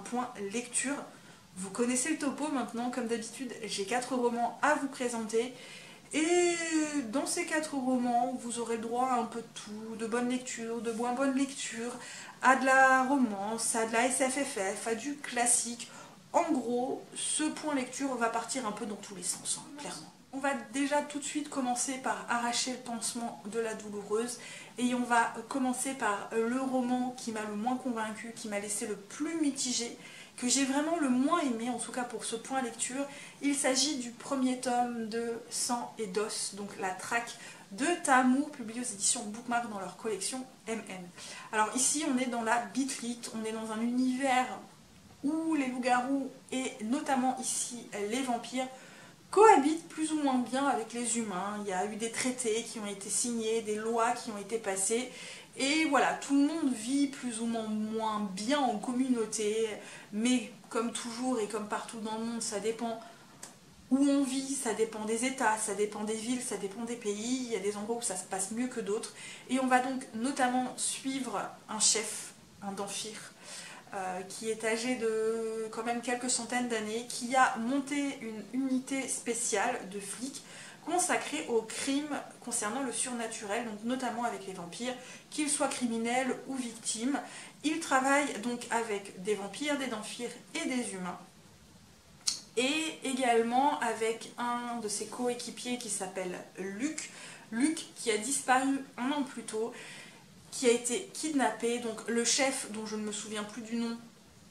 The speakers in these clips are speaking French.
point lecture. Vous connaissez le topo maintenant, comme d'habitude, j'ai 4 romans à vous présenter. Et dans ces 4 romans, vous aurez le droit à un peu de tout, de bonne lecture, de moins bonne lecture, à de la romance, à de la SFFF, à du classique. En gros, ce point lecture va partir un peu dans tous les sens, hein, clairement. On va déjà tout de suite commencer par arracher le pansement de la douloureuse et on va commencer par le roman qui m'a le moins convaincu, qui m'a laissé le plus mitigé, que j'ai vraiment le moins aimé, en tout cas pour ce point lecture. Il s'agit du premier tome de Sang et d'os, donc la traque de Tahamour, publiée aux éditions Bookmark dans leur collection MM. Alors ici on est dans la Beat-Lit, on est dans un univers où les loups-garous et notamment ici les vampires cohabitent plus ou moins bien avec les humains. Il y a eu des traités qui ont été signés, des lois qui ont été passées, et voilà, tout le monde vit plus ou moins bien en communauté, mais comme toujours et comme partout dans le monde, ça dépend où on vit, ça dépend des États, ça dépend des villes, ça dépend des pays. Il y a des endroits où ça se passe mieux que d'autres, et on va donc notamment suivre un chef, un Denfir, qui est âgé de quand même quelques centaines d'années, qui a monté une unité spéciale de flics consacrée aux crimes concernant le surnaturel, donc notamment avec les vampires, qu'ils soient criminels ou victimes. Il travaille donc avec des vampires, des Denfirs et des humains, et également avec un de ses coéquipiers qui s'appelle Luc. Luc qui a disparu un an plus tôt, qui a été kidnappé. Donc le chef, dont je ne me souviens plus du nom,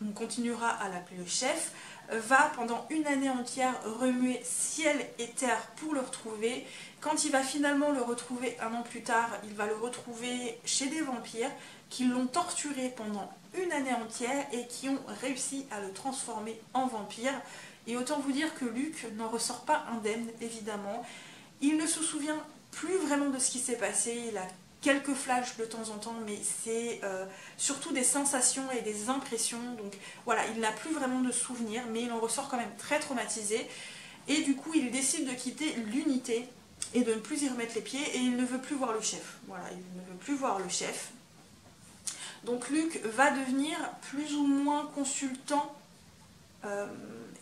on continuera à l'appeler le chef, va pendant une année entière remuer ciel et terre pour le retrouver. Quand il va finalement le retrouver un an plus tard, il va le retrouver chez des vampires qui l'ont torturé pendant une année entière et qui ont réussi à le transformer en vampire. Et autant vous dire que Luc n'en ressort pas indemne, évidemment. Il ne se souvient plus vraiment de ce qui s'est passé, il a quelques flashs de temps en temps, mais c'est surtout des sensations et des impressions. Donc voilà, il n'a plus vraiment de souvenirs, mais il en ressort quand même très traumatisé. Et du coup, il décide de quitter l'unité et de ne plus y remettre les pieds, et il ne veut plus voir le chef. Voilà, il ne veut plus voir le chef. Donc Luc va devenir plus ou moins consultant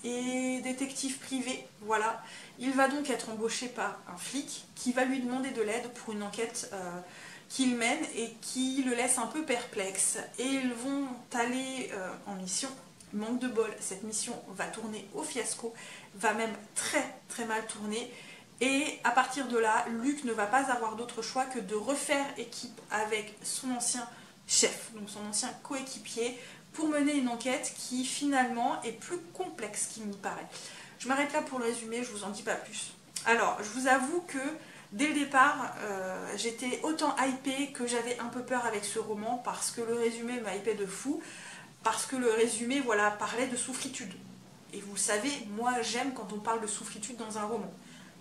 et détective privé, voilà. Il va donc être embauché par un flic qui va lui demander de l'aide pour une enquête qu'il mène et qui le laisse un peu perplexe. Et ils vont aller en mission. Manque de bol, cette mission va tourner au fiasco, va même très mal tourner. Et à partir de là, Luc ne va pas avoir d'autre choix que de refaire équipe avec son ancien chef, donc son ancien coéquipier, pour mener une enquête qui finalement est plus complexe qu'il n'y paraît. Je m'arrête là pour le résumé, je vous en dis pas plus. Alors, je vous avoue que dès le départ, j'étais autant hypée que j'avais un peu peur avec ce roman, parce que le résumé m'a hypée de fou, parce que le résumé, voilà, parlait de souffritude. Et vous savez, moi j'aime quand on parle de souffritude dans un roman.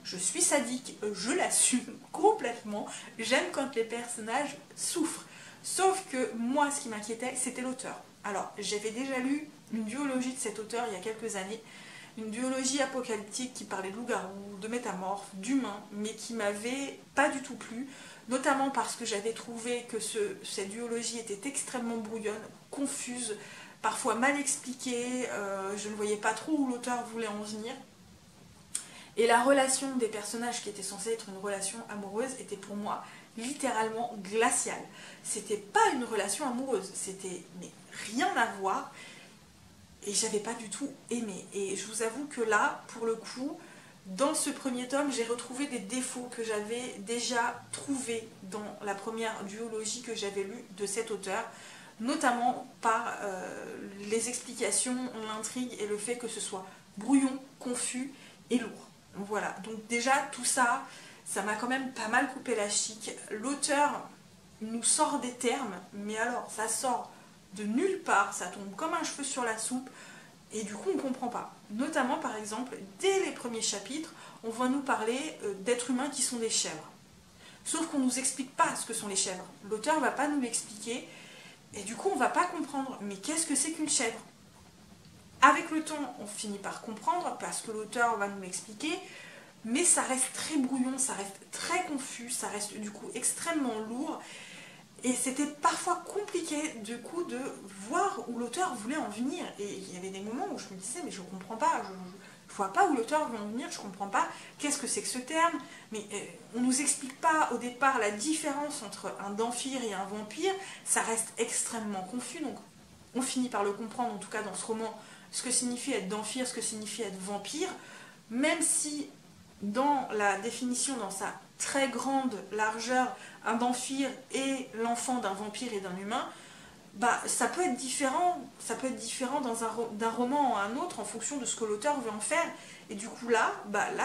Je suis sadique, je l'assume complètement, j'aime quand les personnages souffrent. Sauf que moi, ce qui m'inquiétait, c'était l'auteur. Alors, j'avais déjà lu une duologie de cet auteur il y a quelques années, une duologie apocalyptique qui parlait de loups-garous, de métamorphes, d'humains, mais qui m'avait pas du tout plu, notamment parce que j'avais trouvé que cette duologie était extrêmement brouillonne, confuse, parfois mal expliquée, je ne voyais pas trop où l'auteur voulait en venir. Et la relation des personnages qui était censée être une relation amoureuse était pour moi littéralement glaciale. C'était pas une relation amoureuse, c'était mais rien à voir, et j'avais pas du tout aimé. Et je vous avoue que là, pour le coup, dans ce premier tome, j'ai retrouvé des défauts que j'avais déjà trouvés dans la première duologie que j'avais lue de cet auteur, notamment par les explications, l'intrigue et le fait que ce soit brouillon, confus et lourd. Voilà, donc déjà tout ça, ça m'a quand même pas mal coupé la chic. L'auteur nous sort des termes, mais alors ça sort de nulle part, ça tombe comme un cheveu sur la soupe, et du coup on ne comprend pas. Notamment par exemple, dès les premiers chapitres, on va nous parler d'êtres humains qui sont des chèvres. Sauf qu'on ne nous explique pas ce que sont les chèvres. L'auteur ne va pas nous l'expliquer, et du coup on ne va pas comprendre, mais qu'est-ce que c'est qu'une chèvre ? Avec le temps, on finit par comprendre, parce que l'auteur va nous l'expliquer, mais ça reste très brouillon, ça reste très confus, ça reste du coup extrêmement lourd. Et c'était parfois compliqué du coup de voir où l'auteur voulait en venir. Et il y avait des moments où je me disais mais je comprends pas, je vois pas où l'auteur veut en venir, je comprends pas qu'est-ce que c'est que ce terme. Mais on nous explique pas au départ la différence entre un Dhampir et un vampire, ça reste extrêmement confus. Donc on finit par le comprendre, en tout cas dans ce roman, ce que signifie être Dhampir, ce que signifie être vampire, même si dans la définition, dans sa très grande largeur, un Dhampir est l'enfant d'un vampire et d'un humain, bah, ça peut être différent d'un roman à un autre en fonction de ce que l'auteur veut en faire. Et du coup là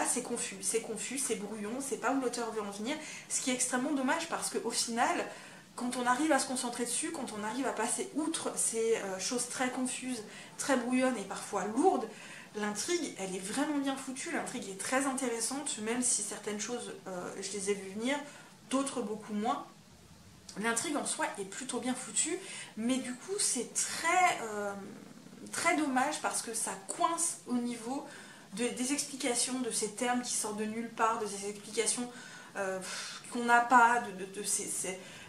c'est confus, c'est brouillon, c'est pas où l'auteur veut en venir, ce qui est extrêmement dommage parce qu'au final, quand on arrive à se concentrer dessus, quand on arrive à passer outre ces choses très confuses, très brouillonnes et parfois lourdes, l'intrigue, elle est vraiment bien foutue, l'intrigue est très intéressante, même si certaines choses, je les ai vues venir, d'autres beaucoup moins. L'intrigue en soi est plutôt bien foutue, mais du coup c'est très dommage parce que ça coince au niveau des explications de ces termes qui sortent de nulle part, de ces explications qu'on n'a pas,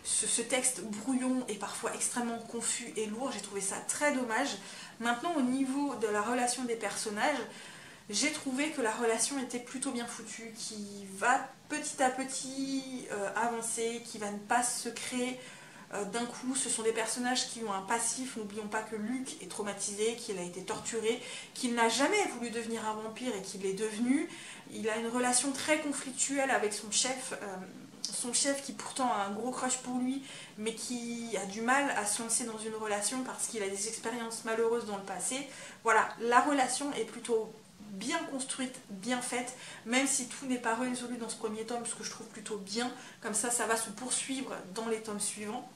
ce texte brouillon et parfois extrêmement confus et lourd. J'ai trouvé ça très dommage. Maintenant, au niveau de la relation des personnages, j'ai trouvé que la relation était plutôt bien foutue, qui va petit à petit avancer, qui va ne pas se créer d'un coup. Ce sont des personnages qui ont un passif. N'oublions pas que Luc est traumatisé, qu'il a été torturé, qu'il n'a jamais voulu devenir un vampire et qu'il est devenu. Il a une relation très conflictuelle avec son chef qui pourtant a un gros crush pour lui, mais qui a du mal à se lancer dans une relation parce qu'il a des expériences malheureuses dans le passé. Voilà, la relation est plutôt bien construite, bien faite, même si tout n'est pas résolu dans ce premier tome, ce que je trouve plutôt bien. Comme ça va se poursuivre dans les tomes suivants.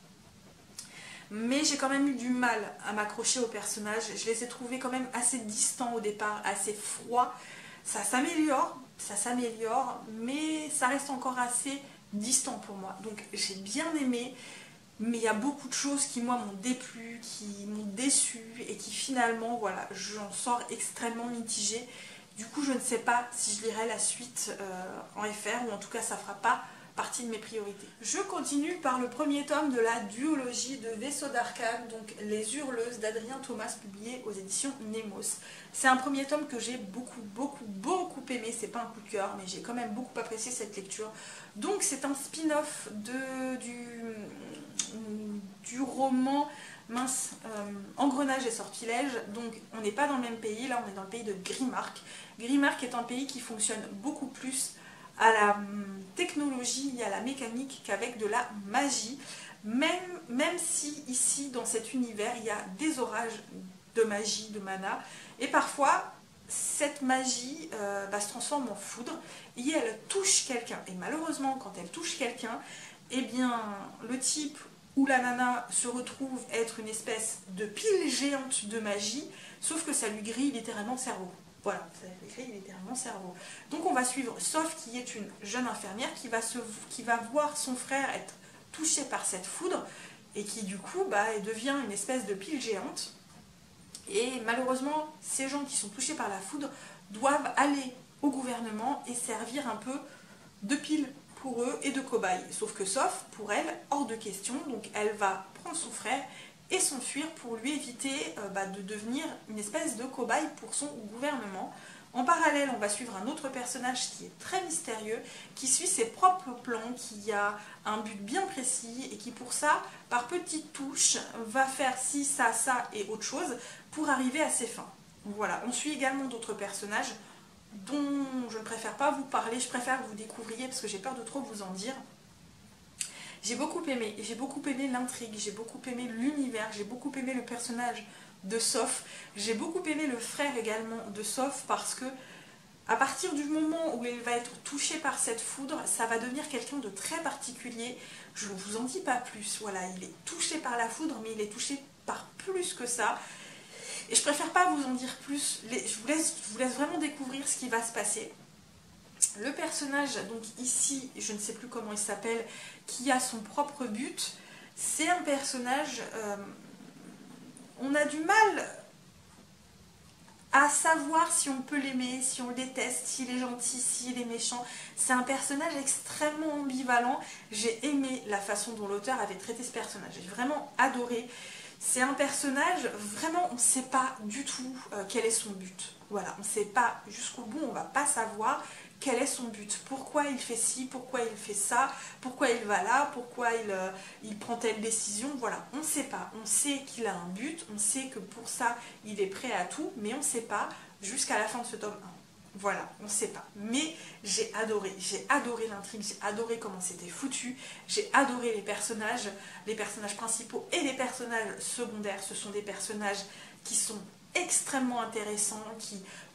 Mais j'ai quand même eu du mal à m'accrocher aux personnages. Je les ai trouvés quand même assez distants au départ, assez froids. Ça s'améliore, mais ça reste encore assez distant pour moi. Donc j'ai bien aimé, mais il y a beaucoup de choses qui moi m'ont déplu, qui m'ont déçu et qui finalement, voilà, j'en sors extrêmement mitigée. Du coup, je ne sais pas si je lirai la suite en FR, ou en tout cas ça ne fera pas partie de mes priorités. Je continue par le premier tome de la duologie de Vaisseau d'Arcane, donc Les Hurleuses d'Adrien Thomas, publié aux éditions Nemos. C'est un premier tome que j'ai beaucoup aimé. C'est pas un coup de cœur, mais j'ai quand même beaucoup apprécié cette lecture. Donc c'est un spin-off du roman Engrenage et Sortilège. Donc on n'est pas dans le même pays, là on est dans le pays de Grimmark. Grimmark est un pays qui fonctionne beaucoup plus à la technologie et à la mécanique qu'avec de la magie, même si ici dans cet univers il y a des orages de magie, de mana, et parfois cette magie se transforme en foudre et elle touche quelqu'un. Et malheureusement, quand elle touche quelqu'un, eh bien le type ou la nana se retrouve être une espèce de pile géante de magie, sauf que ça lui grille littéralement le cerveau. Voilà, ça lui grille littéralement le cerveau. Donc on va suivre Soph, qui est une jeune infirmière qui va voir son frère être touché par cette foudre et qui du coup elle devient une espèce de pile géante. Et malheureusement, ces gens qui sont touchés par la foudre doivent aller au gouvernement et servir un peu de pile pour eux et de cobaye. Sauf que Soph, pour elle, hors de question, donc elle va prendre son frère et s'enfuir pour lui éviter de devenir une espèce de cobaye pour son gouvernement. En parallèle, on va suivre un autre personnage qui est très mystérieux, qui suit ses propres plans, qui a un but bien précis et qui pour ça, par petites touches, va faire ci, ça et autre chose pour arriver à ses fins. Voilà, on suit également d'autres personnages dont je ne préfère pas vous parler, je préfère que vous découvriez parce que j'ai peur de trop vous en dire. J'ai beaucoup aimé l'intrigue, j'ai beaucoup aimé l'univers, j'ai beaucoup aimé le personnage de Soph, j'ai beaucoup aimé le frère également de Soph parce que à partir du moment où il va être touché par cette foudre, ça va devenir quelqu'un de très particulier. Je ne vous en dis pas plus, voilà, il est touché par la foudre, mais il est touché par plus que ça. Et je préfère pas vous en dire plus, je vous laisse vraiment découvrir ce qui va se passer. Le personnage, donc ici, je ne sais plus comment il s'appelle, qui a son propre but, c'est un personnage, on a du mal à savoir si on peut l'aimer, si on le déteste, s'il est gentil, s'il est méchant. C'est un personnage extrêmement ambivalent. J'ai aimé la façon dont l'auteur avait traité ce personnage. J'ai vraiment adoré. C'est un personnage, vraiment, on ne sait pas du tout quel est son but. Voilà, on ne sait pas jusqu'au bout, on ne va pas savoir quel est son but. Pourquoi il fait ci, pourquoi il fait ça, pourquoi il va là, pourquoi il prend telle décision. Voilà, on ne sait pas. On sait qu'il a un but, on sait que pour ça, il est prêt à tout, mais on ne sait pas jusqu'à la fin de ce tome 1. Voilà, on ne sait pas. Mais j'ai adoré l'intrigue, j'ai adoré comment c'était foutu, j'ai adoré les personnages principaux et les personnages secondaires. Ce sont des personnages qui sont extrêmement intéressants,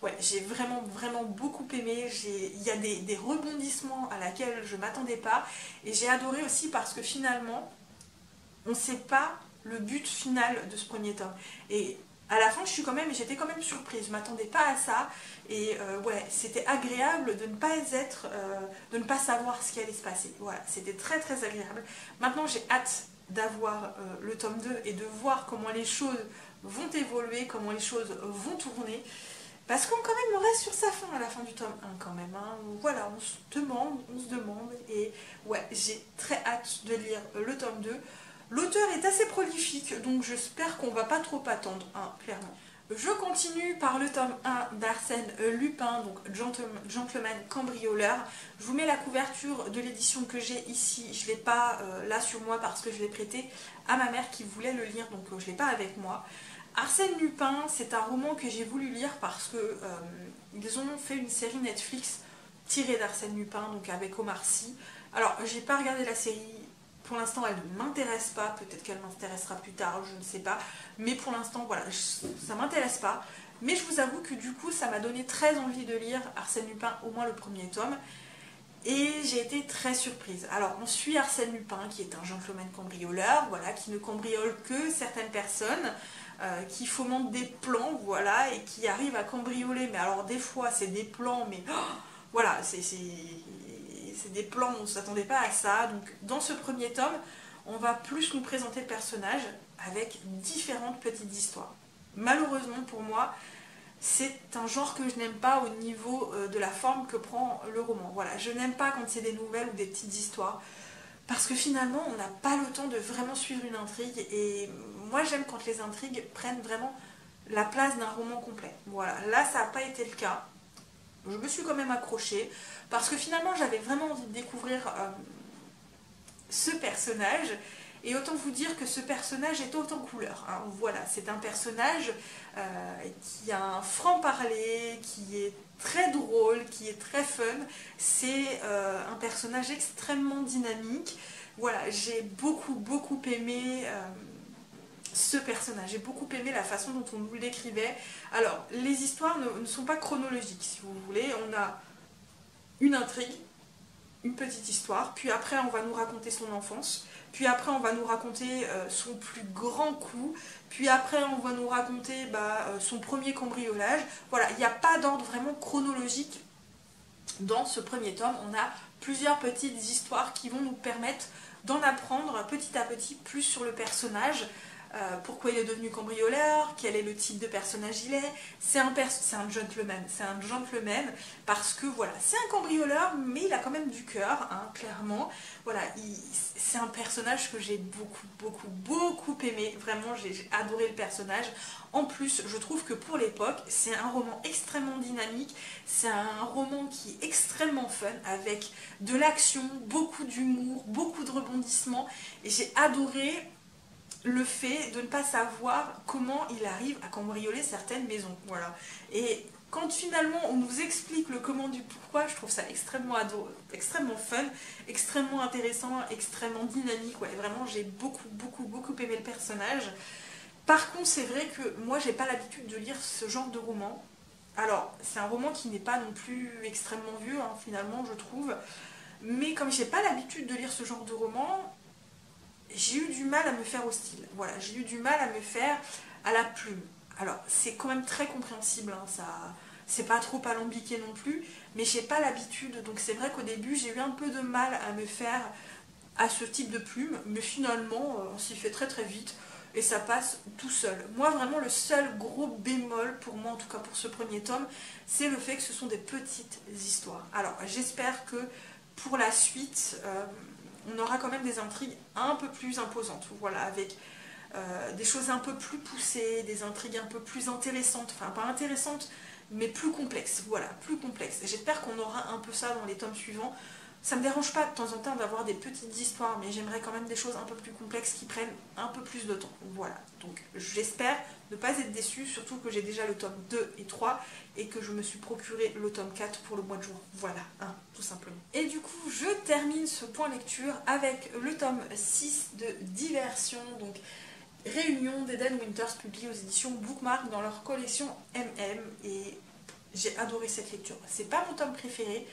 ouais, j'ai vraiment beaucoup aimé. Il y a des rebondissements à laquelle je ne m'attendais pas. Et j'ai adoré aussi parce que finalement, on ne sait pas le but final de ce premier tome. Et à la fin, j'étais quand même surprise. Je ne m'attendais pas à ça. Et ouais, c'était agréable de ne pas savoir ce qui allait se passer. Voilà, c'était très agréable. Maintenant, j'ai hâte d'avoir le tome 2 et de voir comment les choses vont évoluer, comment les choses vont tourner. Parce qu'on quand même on reste sur sa fin à la fin du tome 1 quand même. Hein. Voilà, on se demande. Et ouais, j'ai très hâte de lire le tome 2. L'auteur est assez prolifique, donc j'espère qu'on va pas trop attendre, hein, clairement. Je continue par le tome 1 d'Arsène Lupin, donc Gentleman Cambrioleur. Je vous mets la couverture de l'édition que j'ai ici. Je ne l'ai pas là sur moi parce que je l'ai prêté à ma mère qui voulait le lire, donc je ne l'ai pas avec moi. Arsène Lupin, c'est un roman que j'ai voulu lire parce que ils ont fait une série Netflix tirée d'Arsène Lupin, donc avec Omar Sy. Alors, j'ai pas regardé la série. Pour l'instant, elle ne m'intéresse pas. Peut-être qu'elle m'intéressera plus tard, je ne sais pas. Mais pour l'instant, voilà, ça ne m'intéresse pas. Mais je vous avoue que du coup, ça m'a donné très envie de lire Arsène Lupin, au moins le premier tome. Et j'ai été très surprise. Alors, on suit Arsène Lupin, qui est un gentleman cambrioleur, voilà, qui ne cambriole que certaines personnes, qui fomente des plans, voilà, et qui arrive à cambrioler. Mais alors, des fois, c'est des plans, mais voilà, c'est des plans, on ne s'attendait pas à ça. Donc, dans ce premier tome, on va plus nous présenter le personnage avec différentes petites histoires. Malheureusement pour moi, c'est un genre que je n'aime pas au niveau de la forme que prend le roman. Voilà, je n'aime pas quand c'est des nouvelles ou des petites histoires, parce que finalement, on n'a pas le temps de vraiment suivre une intrigue, et moi j'aime quand les intrigues prennent vraiment la place d'un roman complet. Voilà, là ça n'a pas été le cas. Je me suis quand même accrochée, parce que finalement j'avais vraiment envie de découvrir ce personnage, et autant vous dire que ce personnage est haut en couleur. Hein. Voilà, c'est un personnage qui a un franc-parler, qui est très drôle, qui est très fun. C'est un personnage extrêmement dynamique. Voilà, j'ai beaucoup aimé ce personnage. J'ai beaucoup aimé la façon dont on nous l'écrivait. Alors, les histoires ne sont pas chronologiques, si vous voulez. On a une intrigue, une petite histoire, puis après on va nous raconter son enfance, puis après on va nous raconter son plus grand coup, puis après on va nous raconter son premier cambriolage. Voilà, il n'y a pas d'ordre vraiment chronologique dans ce premier tome. On a plusieurs petites histoires qui vont nous permettre d'en apprendre petit à petit plus sur le personnage. Pourquoi il est devenu cambrioleur, quel est le type de personnage il est. C'est un gentleman parce que voilà, c'est un cambrioleur, mais il a quand même du cœur, hein, clairement. Voilà, c'est un personnage que j'ai beaucoup aimé. Vraiment, j'ai adoré le personnage. En plus, je trouve que pour l'époque, c'est un roman extrêmement dynamique. C'est un roman qui est extrêmement fun, avec de l'action, beaucoup d'humour, beaucoup de rebondissements. Et j'ai adoré le fait de ne pas savoir comment il arrive à cambrioler certaines maisons. Voilà. Et quand finalement on nous explique le comment du pourquoi, je trouve ça extrêmement fun, extrêmement intéressant, extrêmement dynamique. Ouais, vraiment, j'ai beaucoup aimé le personnage. Par contre, c'est vrai que moi, j'ai pas l'habitude de lire ce genre de roman. Alors, c'est un roman qui n'est pas non plus extrêmement vieux, hein, finalement, je trouve. Mais comme j'ai pas l'habitude de lire ce genre de roman, j'ai eu du mal à me faire au style. Voilà, j'ai eu du mal à me faire à la plume. Alors, c'est quand même très compréhensible, hein, ça, c'est pas trop alambiqué non plus, mais j'ai pas l'habitude, donc c'est vrai qu'au début, j'ai eu un peu de mal à me faire à ce type de plume, mais finalement, on s'y fait très vite. et ça passe tout seul. Moi vraiment le seul gros bémol pour moi, en tout cas pour ce premier tome, c'est le fait que ce sont des petites histoires. Alors j'espère que pour la suite on aura quand même des intrigues un peu plus imposantes, voilà, avec des choses un peu plus poussées, des intrigues un peu plus intéressantes, enfin pas intéressantes mais plus complexes, voilà, plus complexes. J'espère qu'on aura un peu ça dans les tomes suivants. Ça me dérange pas de temps en temps d'avoir des petites histoires, mais j'aimerais quand même des choses un peu plus complexes qui prennent un peu plus de temps. Voilà, donc j'espère ne pas être déçue, surtout que j'ai déjà le tome 2 et 3 et que je me suis procuré le tome 4 pour le mois de juin. Voilà, hein, tout simplement. Et du coup, je termine ce point lecture avec le tome 6 de Diversion, donc Réunion d'Eden Winters, publié aux éditions Bookmark dans leur collection MM, et j'ai adoré cette lecture. C'est pas mon tome préféré,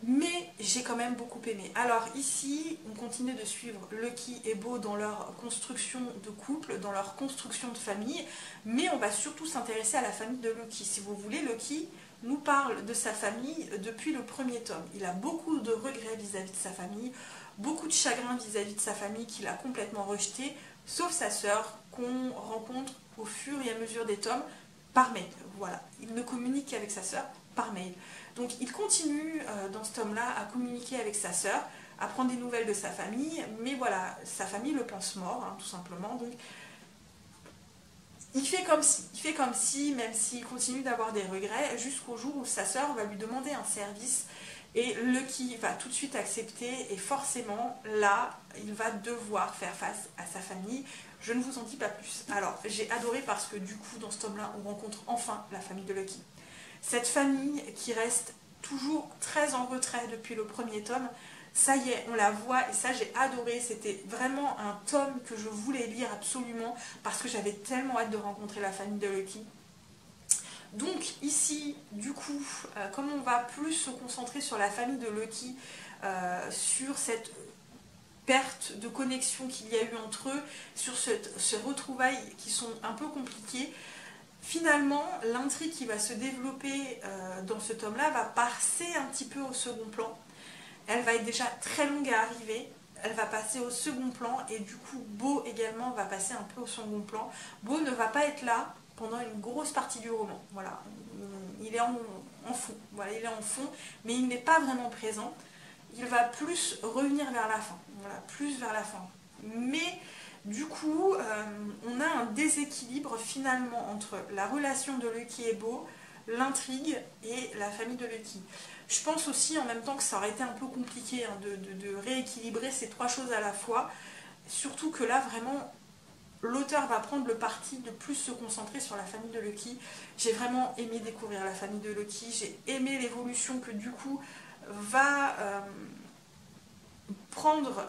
mais j'ai quand même beaucoup aimé. Alors ici, on continue de suivre Lucky et Beau dans leur construction de couple, dans leur construction de famille, mais on va surtout s'intéresser à la famille de Lucky. Si vous voulez, Lucky nous parle de sa famille depuis le premier tome. Il a beaucoup de regrets vis-à-vis de sa famille, beaucoup de chagrin vis-à-vis de sa famille qu'il a complètement rejeté, sauf sa sœur qu'on rencontre au fur et à mesure des tomes par mail. Voilà, il ne communique qu'avec sa sœur par mail. Donc il continue dans ce tome-là à communiquer avec sa sœur, à prendre des nouvelles de sa famille, mais voilà, sa famille le pense mort, hein, tout simplement. Donc il fait comme si, même s'il continue d'avoir des regrets, jusqu'au jour où sa sœur va lui demander un service, et Lucky va tout de suite accepter, et forcément, là, il va devoir faire face à sa famille. Je ne vous en dis pas plus. Alors, j'ai adoré parce que du coup, dans ce tome-là, on rencontre enfin la famille de Lucky. Cette famille qui reste toujours très en retrait depuis le premier tome, ça y est, on la voit, et ça j'ai adoré. C'était vraiment un tome que je voulais lire absolument parce que j'avais tellement hâte de rencontrer la famille de Lucky. Donc ici, du coup, comme on va plus se concentrer sur la famille de Lucky, sur cette perte de connexion qu'il y a eu entre eux, sur ces retrouvailles qui sont un peu compliquées, finalement, l'intrigue qui va se développer dans ce tome-là va passer un petit peu au second plan. Elle va être déjà très longue à arriver, elle va passer au second plan, et du coup, Beau également va passer un peu au second plan. Beau ne va pas être là pendant une grosse partie du roman. Voilà, il est en fond. Voilà, il est en fond, mais il n'est pas vraiment présent. Il va plus revenir vers la fin. Voilà, plus vers la fin. Mais du coup, on a un déséquilibre finalement entre la relation de Lucky et Beau, l'intrigue et la famille de Lucky. Je pense aussi en même temps que ça aurait été un peu compliqué hein, de rééquilibrer ces trois choses à la fois. Surtout que là, vraiment, l'auteur va prendre le parti de plus se concentrer sur la famille de Lucky. J'ai vraiment aimé découvrir la famille de Lucky. J'ai aimé l'évolution que du coup va prendre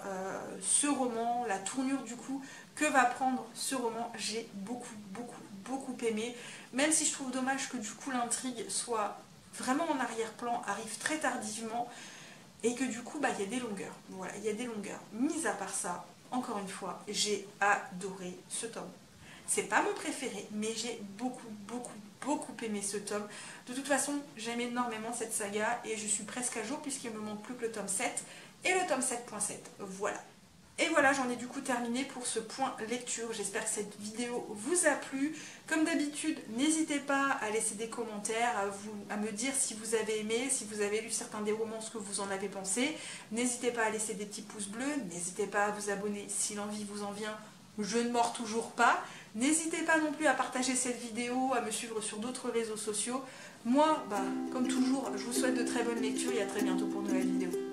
ce roman, la tournure du coup que va prendre ce roman. J'ai beaucoup aimé, même si je trouve dommage que du coup l'intrigue soit vraiment en arrière-plan, arrive très tardivement, et que du coup il y a des longueurs. Voilà, il y a des longueurs. Mis à part ça, encore une fois, j'ai adoré ce tome. C'est pas mon préféré, mais j'ai beaucoup aimé ce tome. De toute façon, j'aime énormément cette saga et je suis presque à jour puisqu'il me manque plus que le tome 7 et le tome 7.7. Voilà. Et voilà, j'en ai du coup terminé pour ce point lecture. J'espère que cette vidéo vous a plu. Comme d'habitude, n'hésitez pas à laisser des commentaires, à me dire si vous avez aimé, si vous avez lu certains des romans, ce que vous en avez pensé. N'hésitez pas à laisser des petits pouces bleus. N'hésitez pas à vous abonner si l'envie vous en vient. Je ne mords toujours pas. N'hésitez pas non plus à partager cette vidéo, à me suivre sur d'autres réseaux sociaux. Moi, comme toujours, je vous souhaite de très bonnes lectures et à très bientôt pour une nouvelle vidéo.